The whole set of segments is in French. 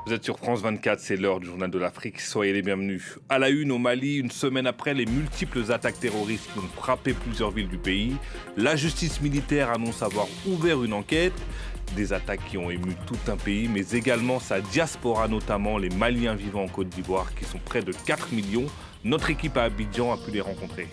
Vous êtes sur France 24, c'est l'heure du Journal de l'Afrique. Soyez les bienvenus. À la une, au Mali, une semaine après les multiples attaques terroristes qui ont frappé plusieurs villes du pays, la justice militaire annonce avoir ouvert une enquête. Des attaques qui ont ému tout un pays, mais également sa diaspora, notamment les Maliens vivant en Côte d'Ivoire, qui sont près de 4 millions. Notre équipe à Abidjan a pu les rencontrer.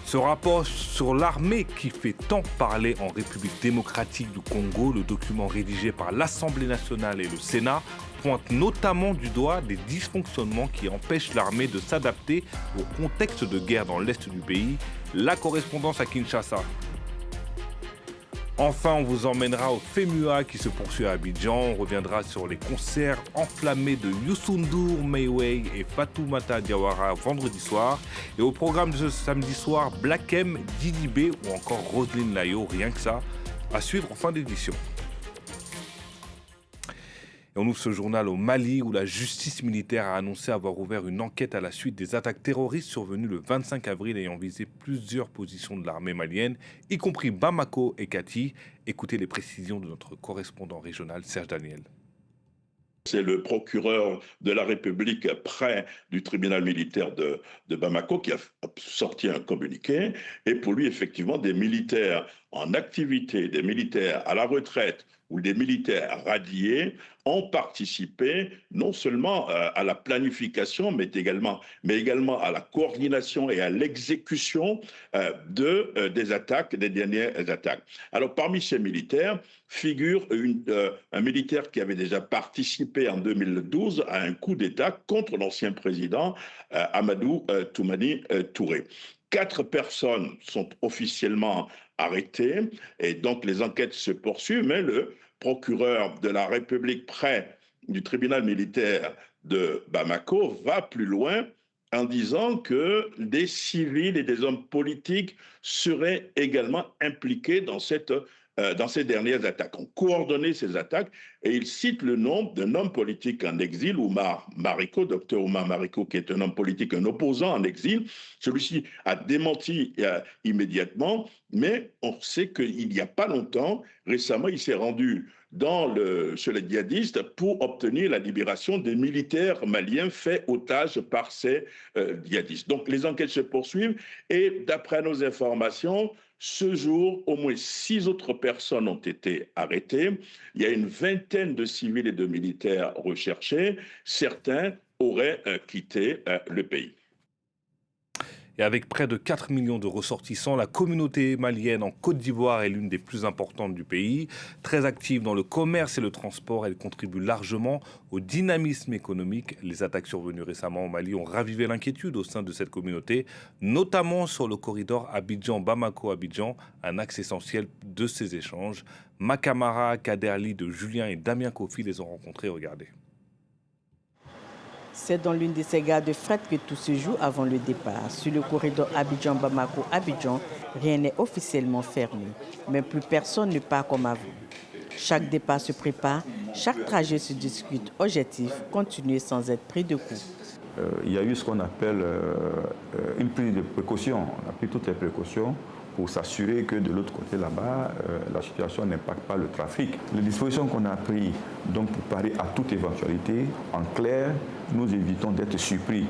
Ce rapport sur l'armée qui fait tant parler en République démocratique du Congo, le document rédigé par l'Assemblée nationale et le Sénat, pointe notamment du doigt des dysfonctionnements qui empêchent l'armée de s'adapter au contexte de guerre dans l'est du pays. La correspondance à Kinshasa. Enfin, on vous emmènera au FEMUA qui se poursuit à Abidjan. On reviendra sur les concerts enflammés de Youssou N'Dour, Mayway et Fatoumata Diawara vendredi soir. Et au programme de ce samedi soir, Black M, Didi B ou encore Roselyne Layo, rien que ça, à suivre en fin d'édition. Et on ouvre ce journal au Mali où la justice militaire a annoncé avoir ouvert une enquête à la suite des attaques terroristes survenues le 25 avril ayant visé plusieurs positions de l'armée malienne, y compris Bamako et Kati. Écoutez les précisions de notre correspondant régional Serge Daniel. C'est le procureur de la République près du tribunal militaire de Bamako qui a sorti un communiqué. Et pour lui, effectivement, des militaires en activité, des militaires à la retraite ou des militaires radiés ont participé non seulement à la planification, mais également à la coordination et à l'exécution des attaques, des dernières attaques. Alors, parmi ces militaires figure un militaire qui avait déjà participé en 2012 à un coup d'État contre l'ancien président Amadou Toumani Touré. 4 personnes sont officiellement arrêtées et donc les enquêtes se poursuivent, mais le procureur de la République près du tribunal militaire de Bamako va plus loin en disant que des civils et des hommes politiques seraient également impliqués dans ces dernières attaques, ont coordonné ces attaques, et il cite le nom d'un homme politique en exil, Oumar Mariko, docteur Oumar Mariko, qui est un homme politique, un opposant en exil. Celui-ci a démenti immédiatement, mais on sait qu'il n'y a pas longtemps, récemment, il s'est rendu chez les djihadistes pour obtenir la libération des militaires maliens faits otages par ces djihadistes. Donc les enquêtes se poursuivent et d'après nos informations, ce jour, au moins 6 autres personnes ont été arrêtées. Il y a une vingtaine de civils et de militaires recherchés. Certains auraient quitté le pays. Et avec près de 4 millions de ressortissants, la communauté malienne en Côte d'Ivoire est l'une des plus importantes du pays. Très active dans le commerce et le transport, elle contribue largement au dynamisme économique. Les attaques survenues récemment au Mali ont ravivé l'inquiétude au sein de cette communauté, notamment sur le corridor Abidjan-Bamako-Abidjan, un axe essentiel de ces échanges. Makamara, Kaderli de Julien et Damien Kofi les ont rencontrés. Regardez. C'est dans l'une de ces gares de fret que tout se joue avant le départ. Sur le corridor Abidjan-Bamako-Abidjan, rien n'est officiellement fermé. Mais plus personne ne part comme avant. Chaque départ se prépare, chaque trajet se discute. Objectif, continuer sans être pris de coup. Il y a eu ce qu'on appelle une prise de précaution. On a pris toutes les précautions pour s'assurer que de l'autre côté là-bas, la situation n'impacte pas le trafic. Les dispositions qu'on a prises donc pour parer à toute éventualité, en clair, nous évitons d'être surpris.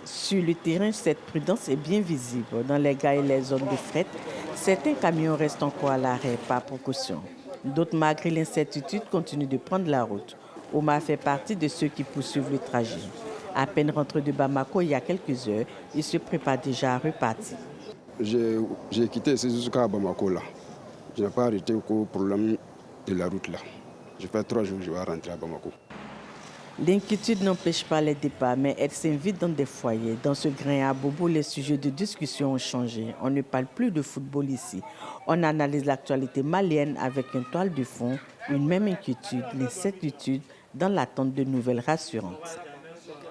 Sur le terrain, cette prudence est bien visible. Dans les gares et les zones de fret, certains camions restent encore à l'arrêt par précaution. D'autres, malgré l'incertitude, continuent de prendre la route. Omar fait partie de ceux qui poursuivent le trajet. À peine rentré de Bamako il y a quelques heures, il se prépare déjà à repartir. J'ai quitté jusqu'à Bamako là. Je n'ai pas arrêté au problème de la route là. Je fais 3 jours que je vais rentrer à Bamako. L'inquiétude n'empêche pas les départs, mais elle s'invite dans des foyers. Dans ce grain à bobo, les sujets de discussion ont changé. On ne parle plus de football ici. On analyse l'actualité malienne avec une toile de fond, une même inquiétude, l'incertitude, dans l'attente de nouvelles rassurantes.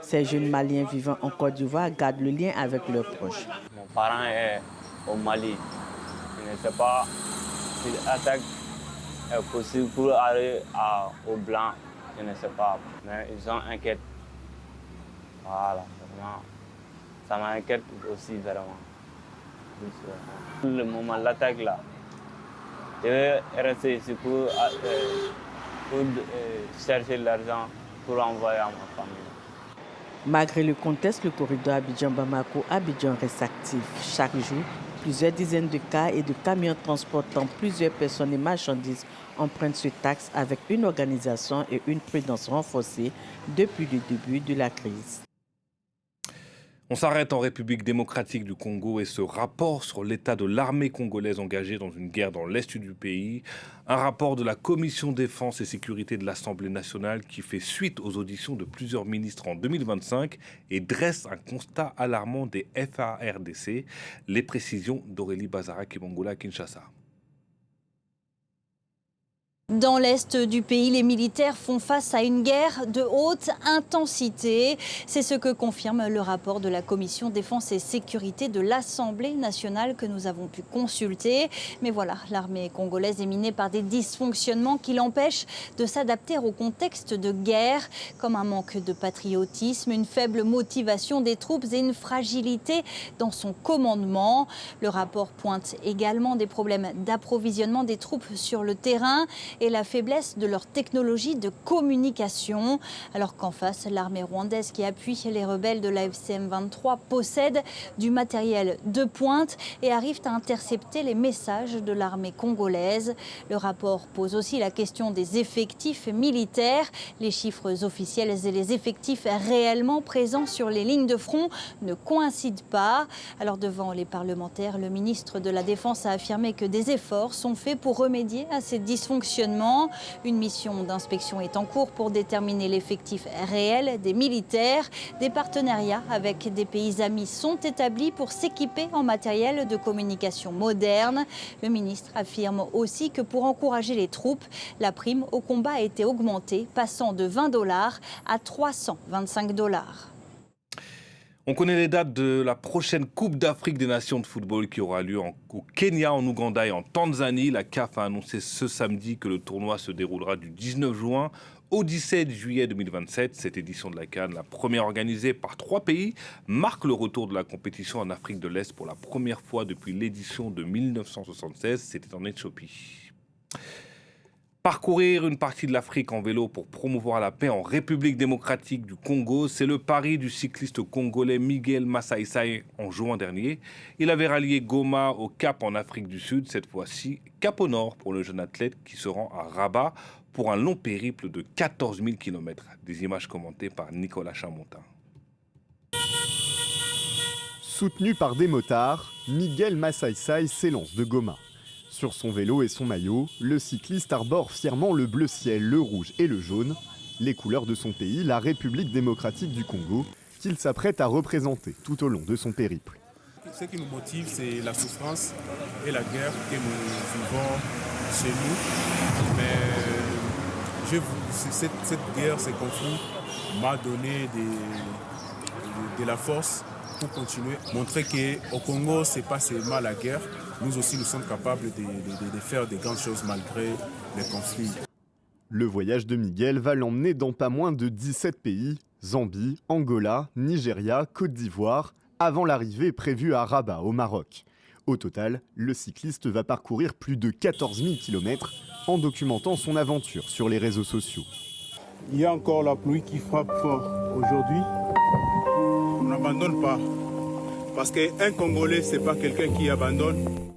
Ces jeunes Maliens vivant en Côte d'Ivoire gardent le lien avec leurs proches. Mon parent est au Mali. Je ne sais pas si l'attaque est possible pour aller au blanc. Je ne sais pas, mais ils sont inquiets. Voilà, vraiment. Ça m'inquiète aussi, vraiment. Le moment de l'attaque, là, je vais rester ici pour pour chercher l'argent pour envoyer à ma famille. Malgré le contexte, le corridor Abidjan-Bamako-Abidjan reste actif. Chaque jour, plusieurs dizaines de cars et de camions transportant plusieurs personnes et marchandises empruntent ce taxe avec une organisation et une prudence renforcées depuis le début de la crise. On s'arrête en République démocratique du Congo et ce rapport sur l'état de l'armée congolaise engagée dans une guerre dans l'est du pays, un rapport de la Commission défense et sécurité de l'Assemblée nationale qui fait suite aux auditions de plusieurs ministres en 2025 et dresse un constat alarmant des FARDC. Les précisions d'Aurélie Bazara-Kibongola à Kinshasa. Dans l'est du pays, les militaires font face à une guerre de haute intensité. C'est ce que confirme le rapport de la Commission défense et sécurité de l'Assemblée nationale que nous avons pu consulter. Mais voilà, l'armée congolaise est minée par des dysfonctionnements qui l'empêchent de s'adapter au contexte de guerre, comme un manque de patriotisme, une faible motivation des troupes et une fragilité dans son commandement. Le rapport pointe également des problèmes d'approvisionnement des troupes sur le terrain et la faiblesse de leur technologie de communication. Alors qu'en face, l'armée rwandaise qui appuie les rebelles de la FCM 23 possède du matériel de pointe et arrive à intercepter les messages de l'armée congolaise. Le rapport pose aussi la question des effectifs militaires. Les chiffres officiels et les effectifs réellement présents sur les lignes de front ne coïncident pas. Alors devant les parlementaires, le ministre de la Défense a affirmé que des efforts sont faits pour remédier à ces dysfonctionnements. Une mission d'inspection est en cours pour déterminer l'effectif réel des militaires. Des partenariats avec des pays amis sont établis pour s'équiper en matériel de communication moderne. Le ministre affirme aussi que pour encourager les troupes, la prime au combat a été augmentée, passant de $20 à $325. On connaît les dates de la prochaine Coupe d'Afrique des Nations de football qui aura lieu au Kenya, en Ouganda et en Tanzanie. La CAF a annoncé ce samedi que le tournoi se déroulera du 19 juin au 17 juillet 2027. Cette édition de la CAN, la première organisée par 3 pays, marque le retour de la compétition en Afrique de l'Est pour la première fois depuis l'édition de 1976. C'était en Éthiopie. Parcourir une partie de l'Afrique en vélo pour promouvoir la paix en République démocratique du Congo, c'est le pari du cycliste congolais Miguel Masai Sai en juin dernier. Il avait rallié Goma au Cap en Afrique du Sud, cette fois-ci Cap au Nord pour le jeune athlète qui se rend à Rabat pour un long périple de 14 000 km. Des images commentées par Nicolas Chamontin. Soutenu par des motards, Miguel Masai Sai s'élance de Goma. Sur son vélo et son maillot, le cycliste arbore fièrement le bleu ciel, le rouge et le jaune, les couleurs de son pays, la République démocratique du Congo, qu'il s'apprête à représenter tout au long de son périple. Ce qui nous motive, c'est la souffrance et la guerre que nous vivons chez nous. Mais cette guerre, ces conflits, m'a donné de la force pour continuer, montrer qu'au Congo, ce n'est pas seulement la guerre. Nous aussi, nous sommes capables de faire de grandes choses malgré les conflits. Le voyage de Miguel va l'emmener dans pas moins de 17 pays, Zambie, Angola, Nigeria, Côte d'Ivoire, avant l'arrivée prévue à Rabat, au Maroc. Au total, le cycliste va parcourir plus de 14 000 km en documentant son aventure sur les réseaux sociaux. Il y a encore la pluie qui frappe fort aujourd'hui. On n'abandonne pas. Parce qu'un Congolais, ce n'est pas quelqu'un qui abandonne.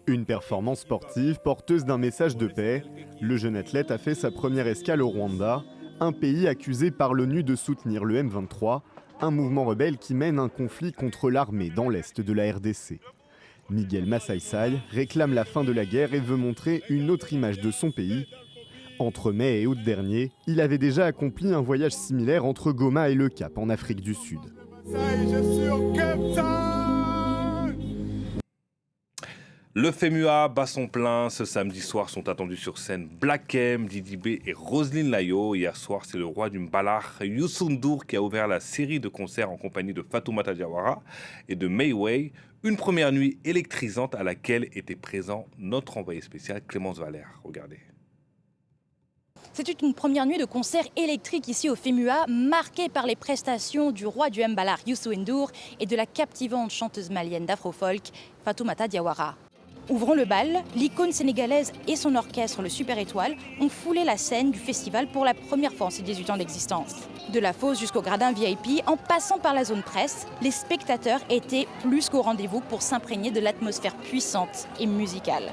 Une performance sportive porteuse d'un message de paix. Le jeune athlète a fait sa première escale au Rwanda, un pays accusé par l'ONU de soutenir le M23, un mouvement rebelle qui mène un conflit contre l'armée dans l'est de la RDC. Miguel Masai Sai réclame la fin de la guerre et veut montrer une autre image de son pays. Entre mai et août dernier, il avait déjà accompli un voyage similaire entre Goma et le Cap en Afrique du Sud. Le FEMUA bat son plein. Ce samedi soir sont attendus sur scène Black M, Didi B et Roselyne Layo. Hier soir, c'est le roi du Mbalar, Youssou N'Dour, qui a ouvert la série de concerts en compagnie de Fatoumata Diawara et de Mayway. Une première nuit électrisante à laquelle était présent notre envoyé spécial Clémence Valère. Regardez. C'était une première nuit de concert électrique ici au FEMUA, marquée par les prestations du roi du Mbalar, Youssou N'Dour, et de la captivante chanteuse malienne d'afrofolk, Fatoumata Diawara. Ouvrant le bal, l'icône sénégalaise et son orchestre, le Super Étoile, ont foulé la scène du festival pour la première fois en ses 18 ans d'existence. De la fosse jusqu'au gradin VIP, en passant par la zone presse, les spectateurs étaient plus qu'au rendez-vous pour s'imprégner de l'atmosphère puissante et musicale.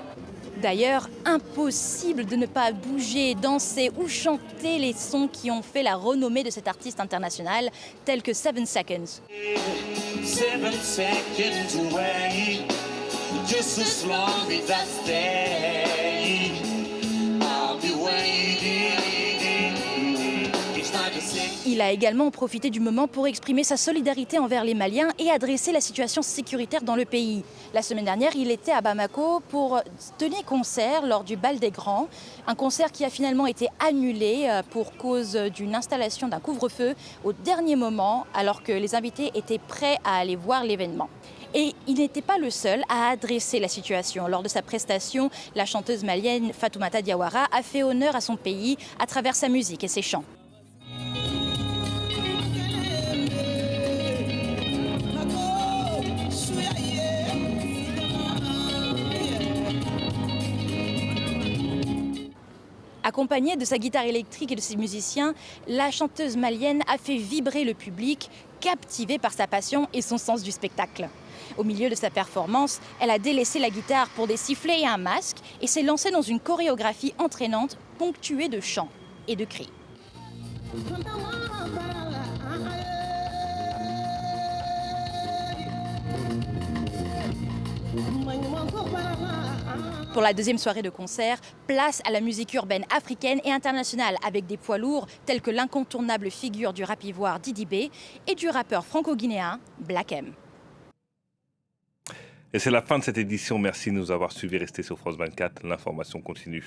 D'ailleurs, impossible de ne pas bouger, danser ou chanter les sons qui ont fait la renommée de cet artiste international, tels que 7 Seconds. 7 seconds away, just as long as I stay, I'll be waiting. Il a également profité du moment pour exprimer sa solidarité envers les Maliens et adresser la situation sécuritaire dans le pays. La semaine dernière, il était à Bamako pour tenir concert lors du Bal des Grands, un concert qui a finalement été annulé pour cause d'une installation d'un couvre-feu au dernier moment, alors que les invités étaient prêts à aller voir l'événement. Et il n'était pas le seul à adresser la situation. Lors de sa prestation, la chanteuse malienne Fatoumata Diawara a fait honneur à son pays à travers sa musique et ses chants. Accompagnée de sa guitare électrique et de ses musiciens, la chanteuse malienne a fait vibrer le public, captivé par sa passion et son sens du spectacle. Au milieu de sa performance, elle a délaissé la guitare pour des sifflets et un masque et s'est lancée dans une chorégraphie entraînante ponctuée de chants et de cris. Pour la deuxième soirée de concert, place à la musique urbaine africaine et internationale avec des poids lourds tels que l'incontournable figure du rap ivoire Didi B et du rappeur franco-guinéen Black M. Et c'est la fin de cette édition. Merci de nous avoir suivis. Restez sur France 24. L'information continue.